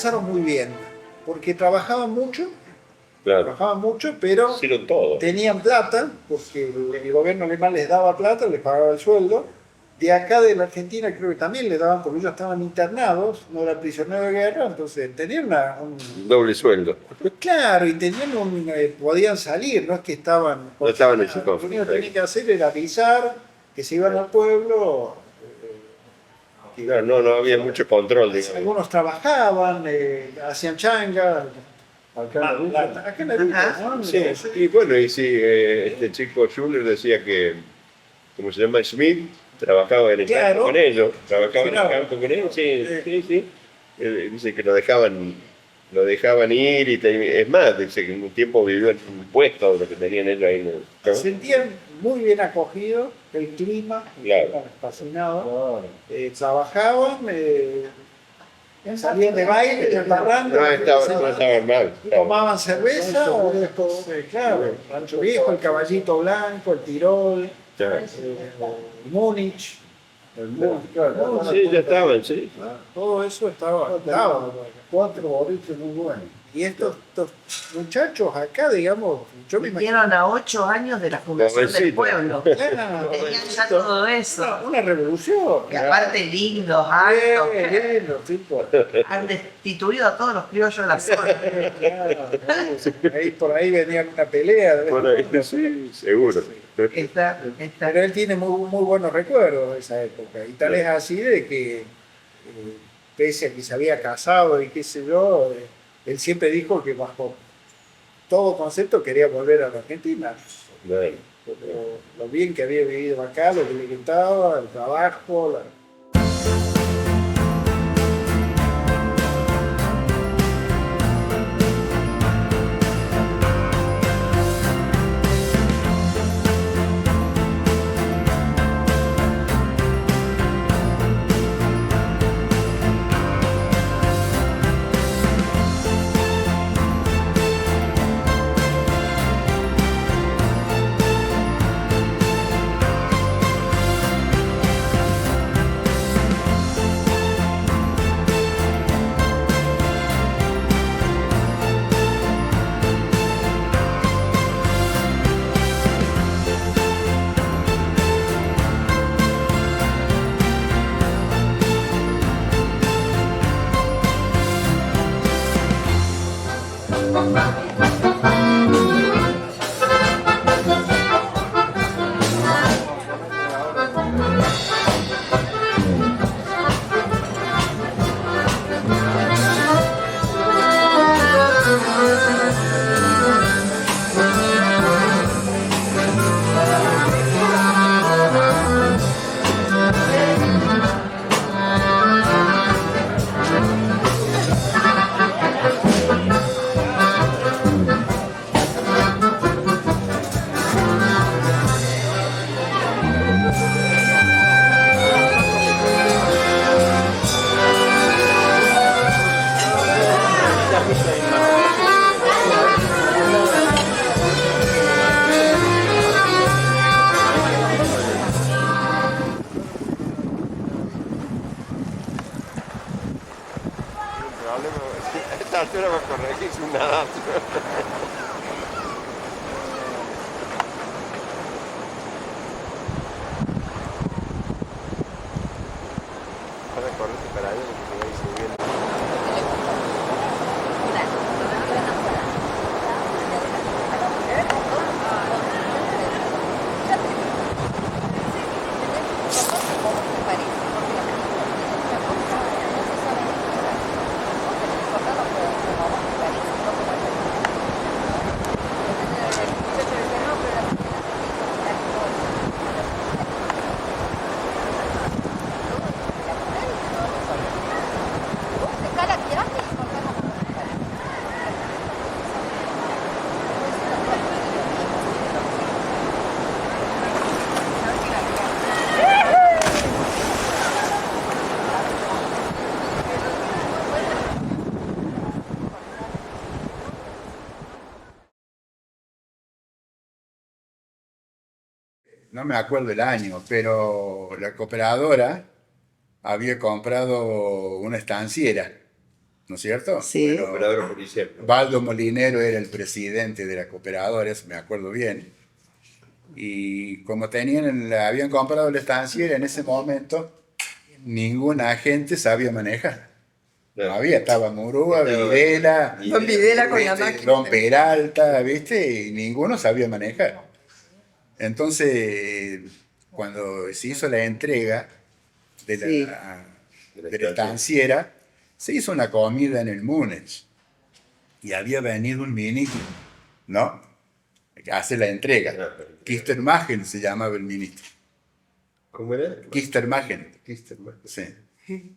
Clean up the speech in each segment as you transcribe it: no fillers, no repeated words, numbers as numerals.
pasaron muy bien, porque Claro, trabajaban mucho, pero hicieron todo. tenían plata, porque el gobierno alemán les daba plata, les pagaba el sueldo. De acá de la Argentina creo que también les daban, porque ellos estaban internados, no eran prisioneros de guerra, entonces tenían Doble sueldo. claro, y tenían podían salir, no es que estaban... No estaban en Lo su único que tenían que hacer era avisar que se iban al pueblo. Claro, no había mucho control, digamos. Algunos trabajaban, hacían changas. Acá en la villa, ¿no? Sí, y bueno, y sí, este chico Schuller decía que, ¿cómo se llama? Smith trabajaba en el campo Claro. con ellos, trabajaba en el Claro. campo con ellos, sí, sí. Dice que lo dejaban ir y es más, dice que en un tiempo vivió en un puesto lo que tenían ellos ahí. Se sentían muy bien acogidos, el clima, Claro. fascinado. Trabajaban, salían de baile, de parranda, No estaban mal. tomaban cerveza, claro, el Rancho Viejo, el Caballito Blanco, el Tirol, Claro. el Múnich. Sí, ya estaban, sí. Todo eso estaba. 4 boliches muy buenos. Y estos muchachos acá, digamos, yo me imagino. Vinieron a 8 años de la fundación del Jovencito. pueblo. Era Tenían ya todo eso. una revolución. Y aparte lindos, altos, Los tipos. han destituido a todos los criollos de la zona. Por ahí venía una pelea. Por ahí, sí, seguro. Está. Pero él tiene muy buenos recuerdos de esa época. Y tal es así de que, pese a que se había casado y qué sé yo, él siempre dijo que bajo todo concepto quería volver a la Argentina. Bueno. Lo bien que había vivido acá, lo que le gustaba, el trabajo. A esta altura va a corregir un nadazo. Ahora correte para allá porque te va a ir subiendo. No me acuerdo el año, pero la cooperadora había comprado una estanciera ¿no es cierto? Sí. Pero Operador policial. Baldo Molinero era el presidente de la cooperadora, eso me acuerdo bien. Y como habían comprado la estanciera en ese momento, ningún agente sabía manejar. No había, estaba Murúa, Videla, Don Videla con la ¿viste? máquina. Don Peralta, ¿viste? Y ninguno sabía manejar. Entonces, cuando se hizo la entrega de la, Sí. de la estanciera, se hizo una comida en el Múnich. Y había venido un ministro, ¿no? A hacer la entrega. Kistermagen se llamaba el ministro. ¿Cómo era? Kistermagen. Sí.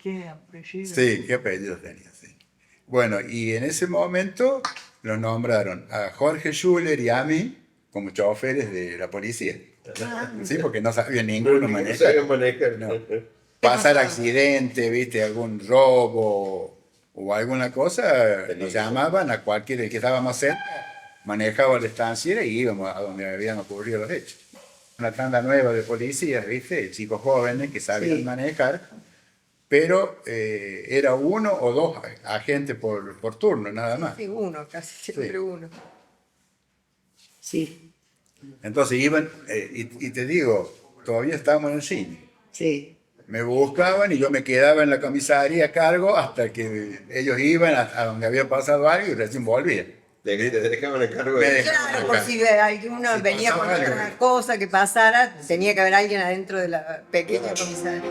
¿Qué apellido? Sí, qué apellido tenía, sí. Bueno, y en ese momento los nombraron a Jorge Schuller y a mí como choferes de la policía. Sí, porque no sabía ninguno No manejar. sabían manejar. No. Pasar accidente, viste, algún robo o alguna cosa, nos llamaban a cualquiera el que estaba más cerca, manejaba la estanciera y íbamos a donde habían ocurrido los hechos. Una tanda nueva de policías, viste, chicos jóvenes que sabían Sí. manejar, pero era uno o dos agentes por turno, nada más. Sí, uno, casi siempre Sí. uno. Sí, Entonces iban, y te digo, todavía estábamos en el cine. sí. Me buscaban y yo me quedaba en la comisaría a cargo hasta que ellos iban a donde había pasado algo y recién volvían. Te dejaban a cargo Me de... dejaban. Claro, por si alguno Si venía con pasaba otra algo. cosa que pasara, tenía que haber alguien adentro de la pequeña comisaría.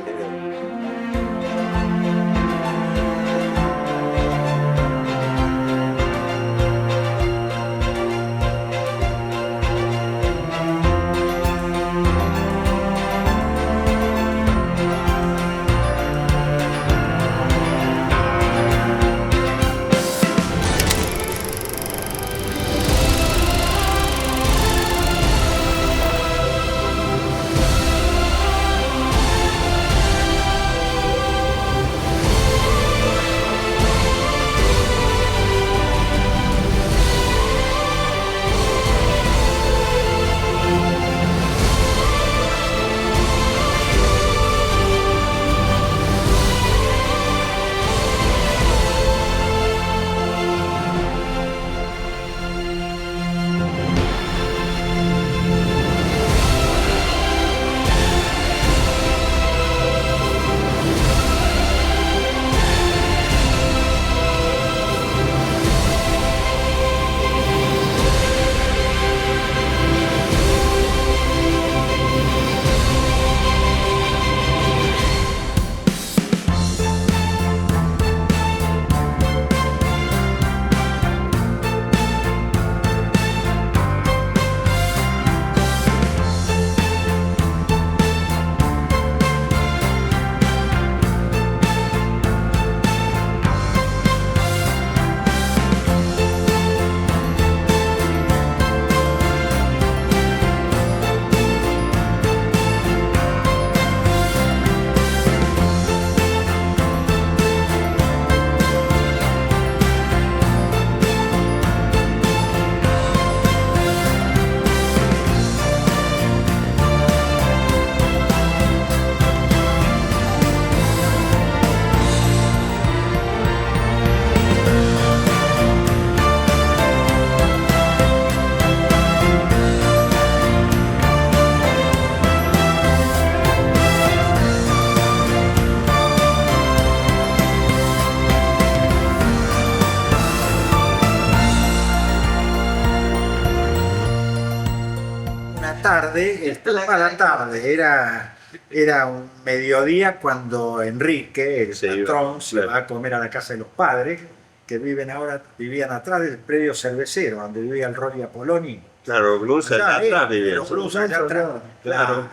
A la tarde, era un mediodía cuando Enrique, el Se iba, patrón, se claro. va a comer a la casa de los padres, que vivían atrás del predio cervecero, donde vivía el Rory Apoloni. Claro, Blues allá atrás vivía. Los Blues allá atrás. Claro.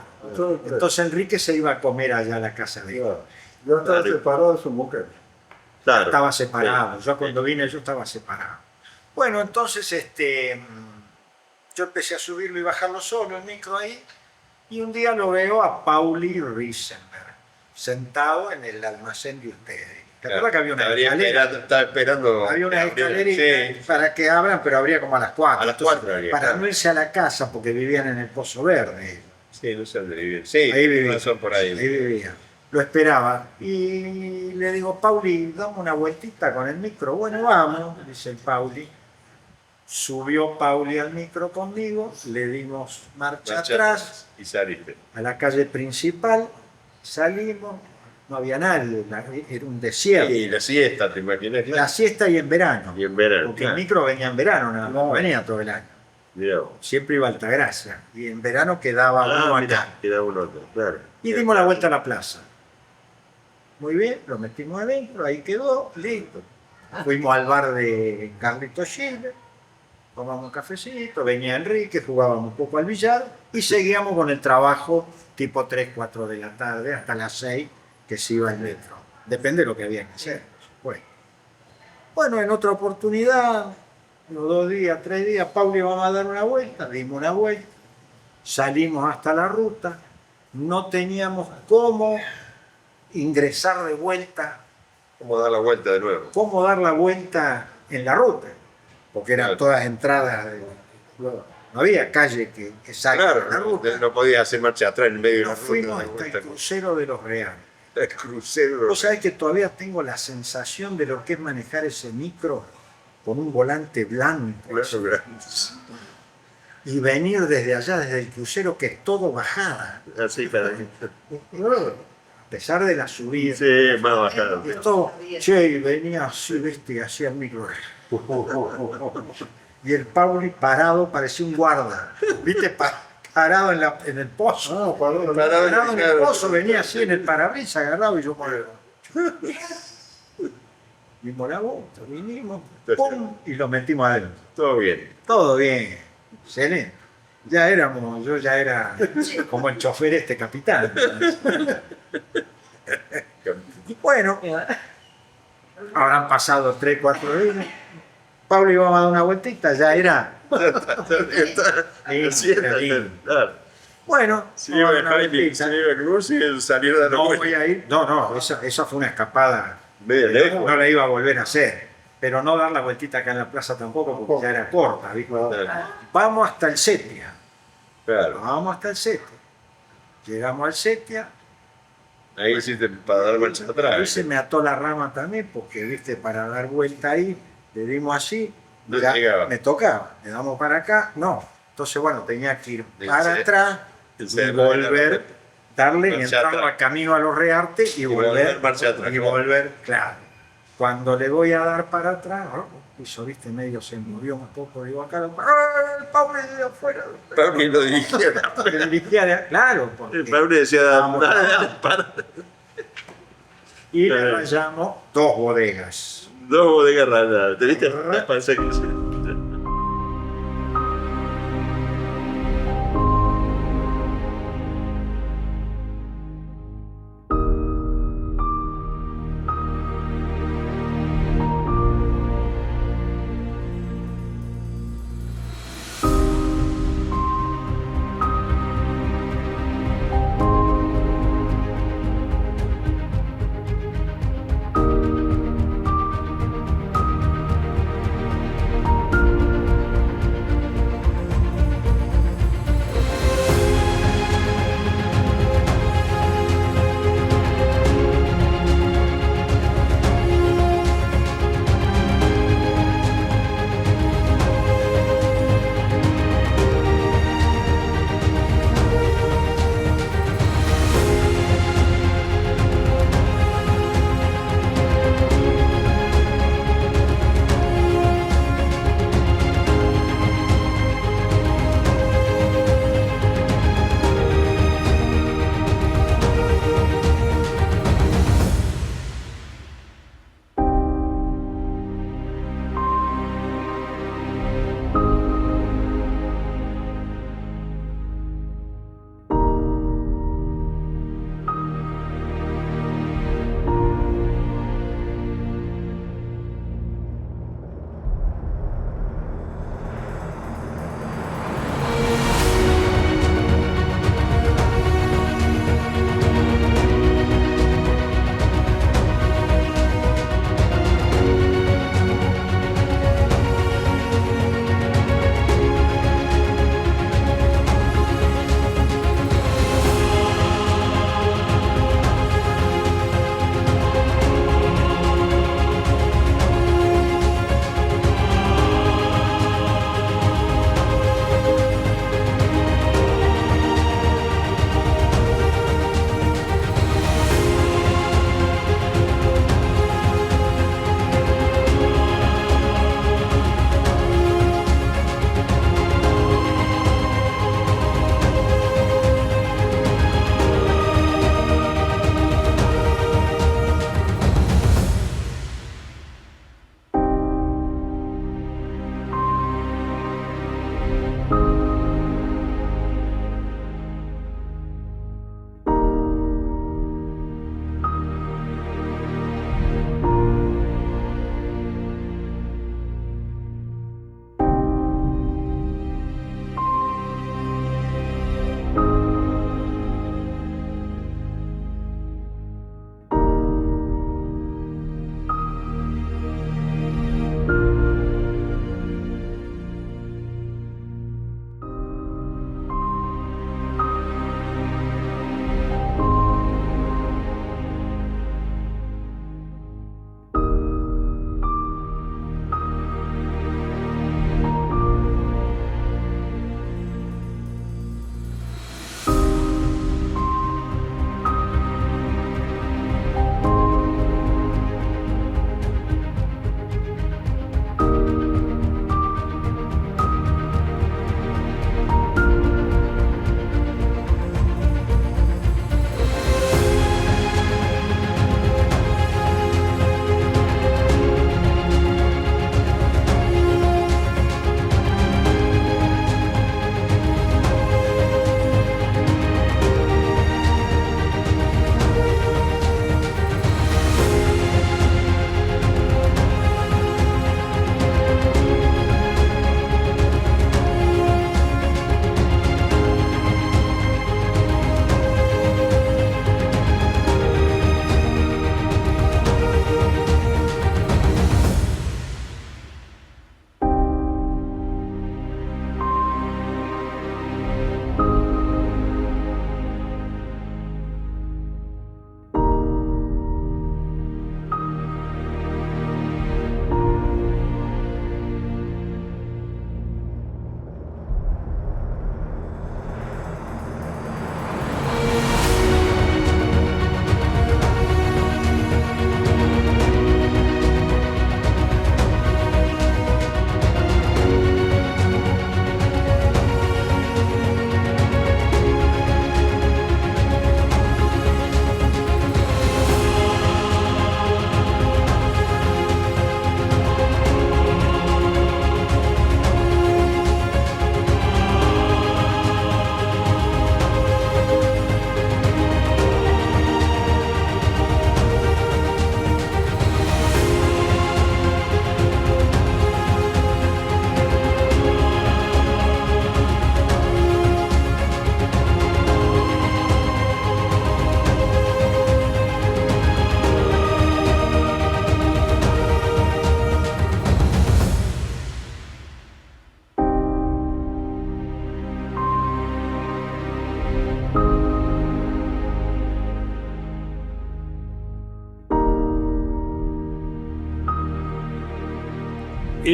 Entonces Enrique se iba a comer allá a la casa de él. Yo estaba Claro. separado de su mujer. Claro. Estaba separado. Sí. Yo cuando vine yo estaba separado. Bueno, entonces yo empecé a subirlo y bajarlo solo el micro ahí, y un día lo veo a Pauli Riesenberg sentado en el almacén de ustedes. ¿Te acuerdas que había una escalera? Estaba esperando. Había una escalerita Sí. para que abran, pero abría como a las 4. A las 4 habría, Para claro. no irse a la casa, porque vivían en el Pozo Verde. Sí, no sé dónde vivían. Sí, Ahí vivía. son por ahí. Ahí vivía. lo esperaba. Y le digo, Pauli, dame una vueltita con el micro. Bueno, vamos, dice el Pauli. Subió Pauli al micro conmigo, le dimos marcha atrás y saliste. a la calle principal, salimos, no había nadie, era un desierto. Y la siesta, ¿te imaginas? La siesta y en verano. Y en verano. Porque el micro venía en verano, no venía todo el año. Mirá vos. Siempre iba a Altagracia. Y en verano quedaba uno mirá, acá. queda uno otro, claro. Y dimos la vuelta a la plaza. Muy bien, lo metimos adentro, ahí quedó, listo. Fuimos al bar de Carlito Schiller, tomamos un cafecito, venía Enrique, jugábamos un poco al billar y seguíamos con el trabajo tipo 3, 4 de la tarde hasta las 6 que se iba el metro. Depende de lo que había que hacer. Bueno, en otra oportunidad, unos 2 días, 3 días, Pauli, vamos a dar una vuelta, dimos una vuelta, salimos hasta la ruta, no teníamos cómo ingresar de vuelta, ¿Cómo dar la vuelta de nuevo? cómo dar la vuelta en la ruta, porque eran Claro. todas entradas, no había calle que salga de la Claro, ruta. no podías hacer marcha atrás en medio de la Nos ruta. fuimos de hasta vuelta. el crucero de los Reales. El crucero. Vos sabés que todavía tengo la sensación de lo que es manejar ese micro con un volante blanco y venir desde allá, desde el crucero, que es todo bajada. Así para A pesar de la subida. Sí, más bajado. Y todo, che, y venía así, viste, y hacía el micro. Y el Pauli parado, parecía un guarda, viste, parado en el pozo. Parado en el pozo, venía así en el parabrisas, agarrado y yo por el... Dimos la vuelta, vinimos, ¡pum! Y lo metimos adentro. Todo bien. Todo bien, excelente. Yo ya era como el chofer este capitán. Y bueno, habrán pasado 3, 4 días. Pablo íbamos a dar una vueltita, ya era. Claro. Bueno, Si iba vamos a a dar una Jaime, vueltita. si iba a Cruz y salir de la No vuelta. voy a ir. No, esa fue una escapada. Medio lejos. No la iba a volver a hacer. Pero no dar la vueltita acá en la plaza tampoco, porque ya era corta, ¿viste? Vamos hasta el Setia. Claro. Vamos hasta el Setia. Llegamos al Setia. Ahí hiciste para dar marcha atrás. Ahí se me ató la rama también, porque, viste, para dar vuelta ahí, le dimos así, No ya llegaba. me tocaba. Le damos para acá, no. Entonces, bueno, tenía que ir Sí, para sí. atrás Sí, y volver, darle y marcha entrar atrás. al camino a los Rearte y volver, marcha atrás, y claro. volver, claro. Cuando le voy a dar para atrás, hizo, viste, medio se movió un poco, digo, acá, el Pablo de afuera. Pablo lo dirigía. Le dirigía, claro, porque El Pablo decía, Vamos. para. y le rayamos 2 bodegas. 2 bodegas raras. ¿Te viste? Parece que sí.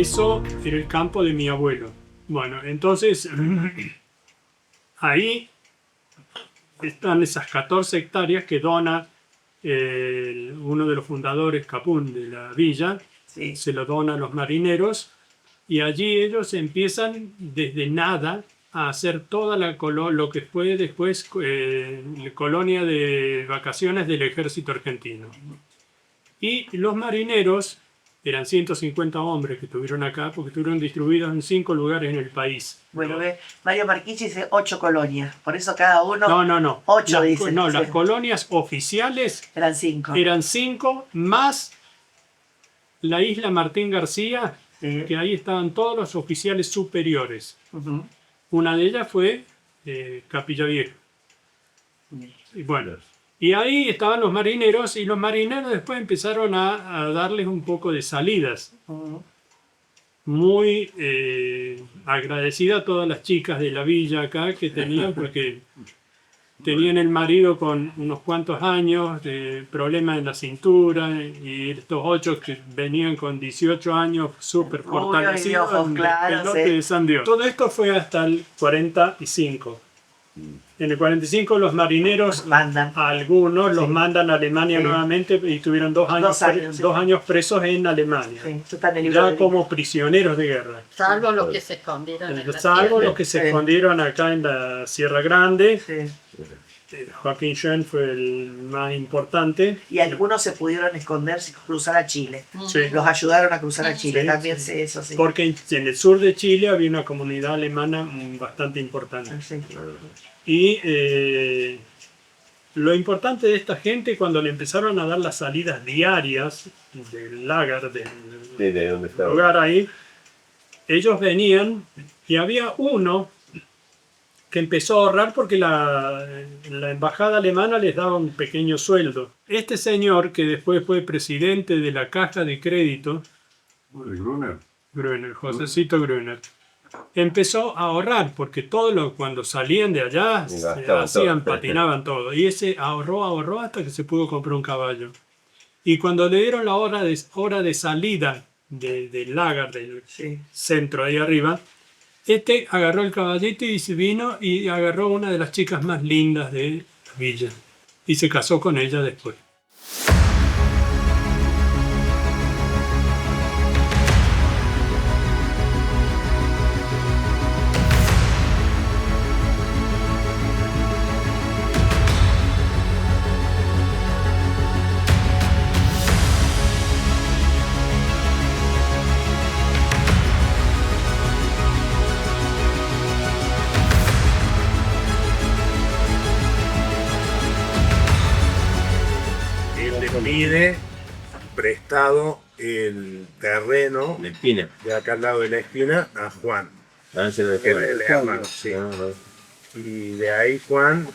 eso era el campo de mi abuelo. Bueno, entonces ahí están esas 14 hectáreas que dona uno de los fundadores, Capún, de la villa. Sí. Se lo dona a los marineros y allí ellos empiezan desde nada a hacer toda lo que fue después la colonia de vacaciones del ejército argentino. Y los marineros eran 150 hombres que estuvieron acá porque estuvieron distribuidos en 5 lugares en el país. Bueno, ve, Mario Marchichi dice 8 colonias, por eso cada uno No. 8 dicen. No, Sí. las colonias oficiales Eran 5. eran 5 más la isla Martín García, Sí. que ahí estaban todos los oficiales superiores. Ujú. Una de ellas fue Capilla Vieja. Y bueno, y ahí estaban los marineros y los marineros después empezaron a darles un poco de salidas. Ujú. Muy agradecida a todas las chicas de la villa acá que tenían, porque tenían el marido con unos cuantos años de problemas en la cintura y estos 8 que venían con 18 años súper Rubios y fortalecidos, ojos claros, pelote sí. de San Dios. Todo esto fue hasta el 45. En el 45 los marineros, Mandan. algunos los Sí. mandan a Alemania Sí. nuevamente y tuvieron 2 años, 2 años, sí. 2 años presos en Alemania. Sí, esto está en el libro Ya de- como prisioneros de guerra. Salvo los que se escondieron en la Salvo tierra. los que se Sí. escondieron acá en la Sierra Grande. Sí. Joaquín Schoen fue el más importante. Y algunos se pudieron esconder sin cruzar a Chile. Sí. Los ayudaron a cruzar a Chile, Sí, también sí. sé eso, sí. Porque en el sur de Chile había una comunidad alemana bastante importante. Sí. Y lo importante de esta gente, cuando le empezaron a dar las salidas diarias del lagar, del Sí, de dónde estaba. lugar ahí, ellos venían y había uno que empezó a ahorrar porque la embajada alemana les daba un pequeño sueldo. Este señor, que después fue presidente de la Caja de Crédito, Gruner, Josecito Gruner, empezó a ahorrar porque cuando salían de allá Gastaban hacían, todo. patinaban todo. Y ese ahorró hasta que se pudo comprar un caballo. Y cuando le dieron la hora de salida del lagar, del Sí. centro ahí arriba, agarró el caballito y se vino y agarró una de las chicas más lindas de la villa. Y se casó con ella después. Él le pide prestado el terreno De Espina. de acá al lado de la esquina a Juan, Ah, se lo que era dejó. el hermano, sí. No. Y de ahí Juan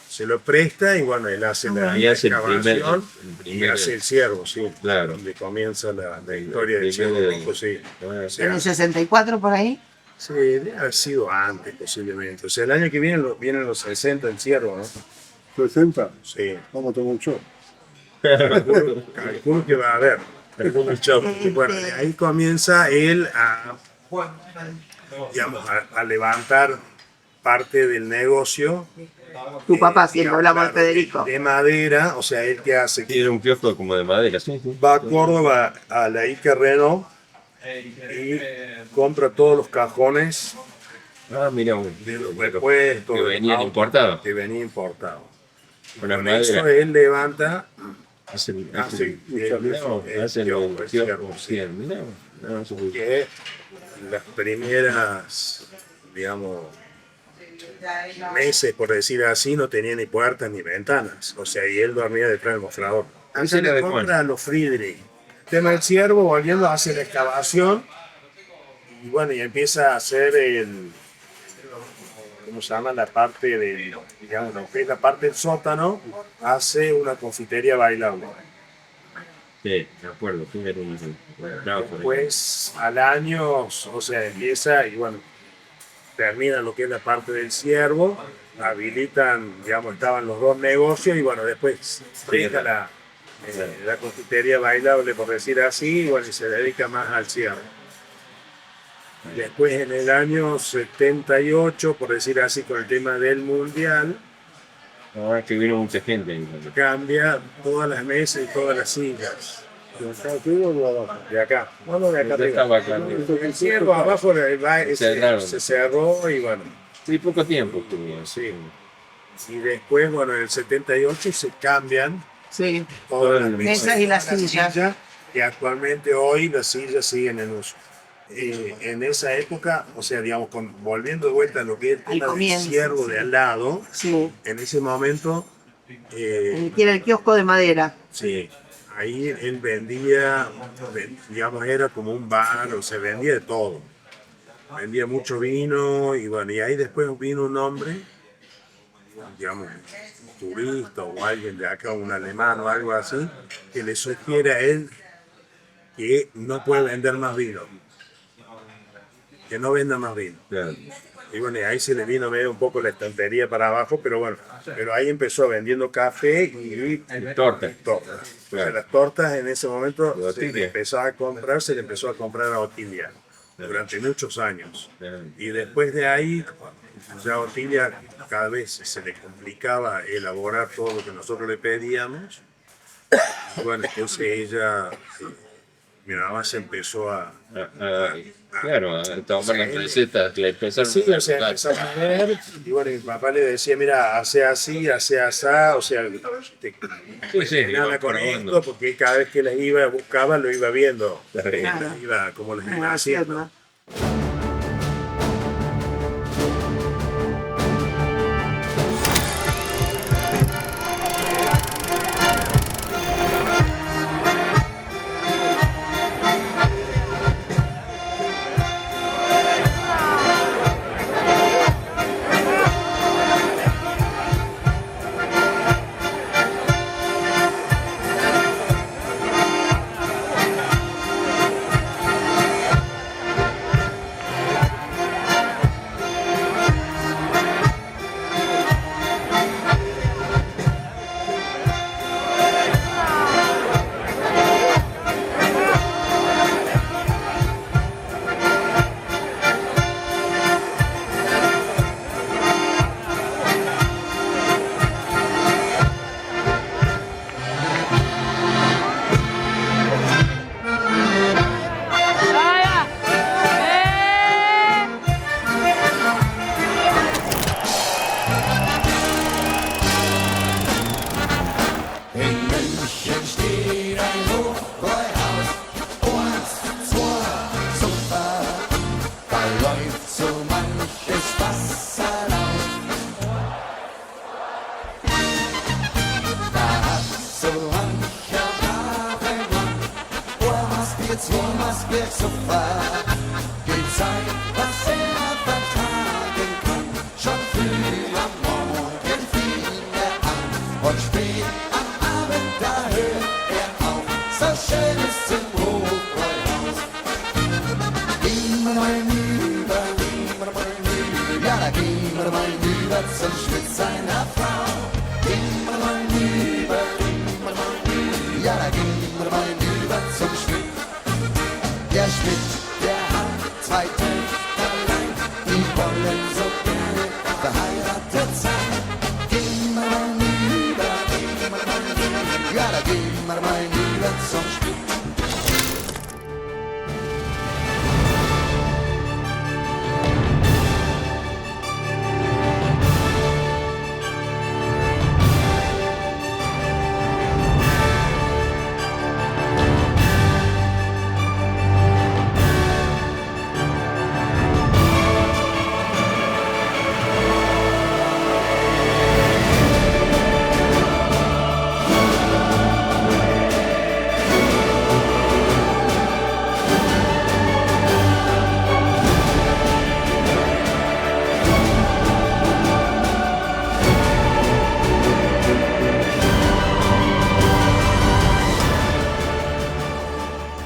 se lo presta y bueno, él hace la Ahí hace el excavación primer- y hace el ciervo, sí. Claro. Donde comienza la historia del El ciervo primero rojo, sí. Ah, O sea, En el 64 por ahí. sí, debe haber sido antes posiblemente. O sea, el año que viene vienen los 60 el ciervo, ¿no? 60, Sí. vamos a tomar un show. Calculo que va a haber. Y bueno, de ahí comienza él digamos, a levantar parte del negocio. Tu papá, siempre digamos, hablamos de claro, Federico. de madera, o sea, él que hace, Sí, era un kiosco como de madera, sí. va a Córdoba a la Ica Renault y compra todos los cajones Ah, mira, de los repuestos que de venían autos importados. que venía importado. Con las Con eso maderas. él levanta, Hacen, Ah, sí. mirá vos, hacen el El kiosco, ciervo, sí. sí, mirá vos. No, eso fue- que las primeras, digamos, meses, por decir así, no tenía ni puertas ni ventanas. O sea, y él dormía detrás del mostrador. Esa Antes era le de compra Juan. a los Friedrich. El tema del ciervo, volviendo, hace la excavación y bueno, y empieza a hacer ¿cómo se llama? La parte del, digamos, lo que es la parte del sótano, hace una confitería bailable. Sí, me acuerdo, sí, era un aplauso. Después, al año, o sea, empieza y bueno, termina lo que es la parte del ciervo, habilitan, digamos, estaban los dos negocios y bueno, después deja La confitería bailable, por decir así, y bueno, y se dedica más al cierre. Después en el año 78, por decir así, con el tema del mundial, Ahora que vino mucha gente. cambia todas las mesas y todas las sillas. ¿De acá arriba o de abajo? De acá. Bueno, de acá Ya arriba. estaba acá arriba. El cierre abajo Cerraron. se cerró y bueno, Sí, poco tiempo estuvo. sí. Y después, bueno, en el 78 se cambian Sí. todas las Mesas y las sillas. y actualmente hoy las sillas siguen en uso. En esa época, o sea, digamos, volviendo de vuelta a lo que es Al el comienzo, ciervo sí. de al lado, Sí. en ese momento, El que era el kiosco de madera. sí, ahí él vendía, digamos, era como un bar, o se vendía de todo. Vendía mucho vino y bueno, y ahí después vino un hombre, digamos, un turista o alguien de acá, un alemán o algo así, que le sugiere a él que no puede vender más vino. Que no venda más vino. Claro. Y bueno, y ahí se le vino medio un poco la estantería para abajo, pero bueno, pero ahí empezó vendiendo café y Torta. tortas. O sea, Claro. las tortas en ese momento De se le Otilia. empezó a comprar, se le empezó a comprar a Otilia durante muchos años. Claro. Y después de ahí, ya a Otilia cada vez se le complicaba elaborar todo lo que nosotros le pedíamos. Y bueno, entonces ella, mi mamá se empezó a... Claro, a tomar las recetas, le empezaron Sí, a o sea, hacer. empezamos a ver, y bueno, mi papá le decía, mira, hace así, hace asá, o sea, Sí, sí, nada iba con probando. esto, porque cada vez que las iba a buscaba, lo iba viendo, Claro. iba como las iba Bueno, haciendo.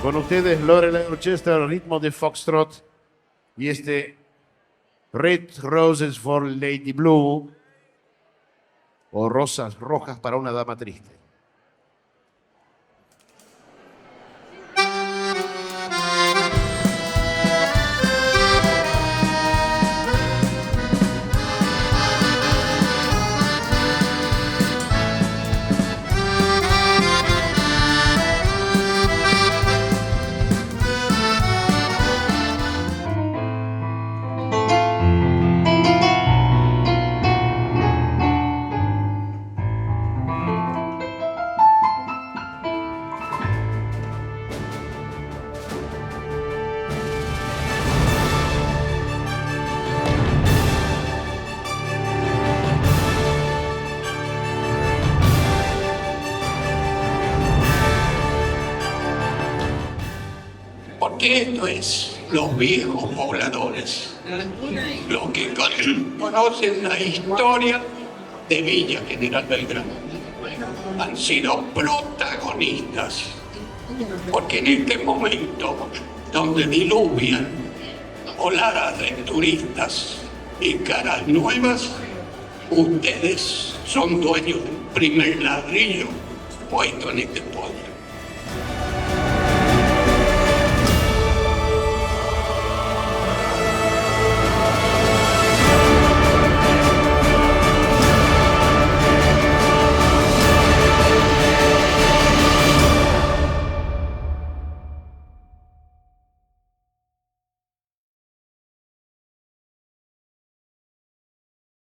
Con ustedes Lorelei Orchestra, ritmo de Foxtrot y este Red Roses for Lady Blue o Rosas Rojas para una dama triste. porque esto es los viejos pobladores, los que conocen la historia de Villa General Belgrano. Han sido protagonistas, porque en este momento donde diluvian oladas de turistas y caras nuevas, ustedes son dueños del primer ladrillo puesto en este pueblo.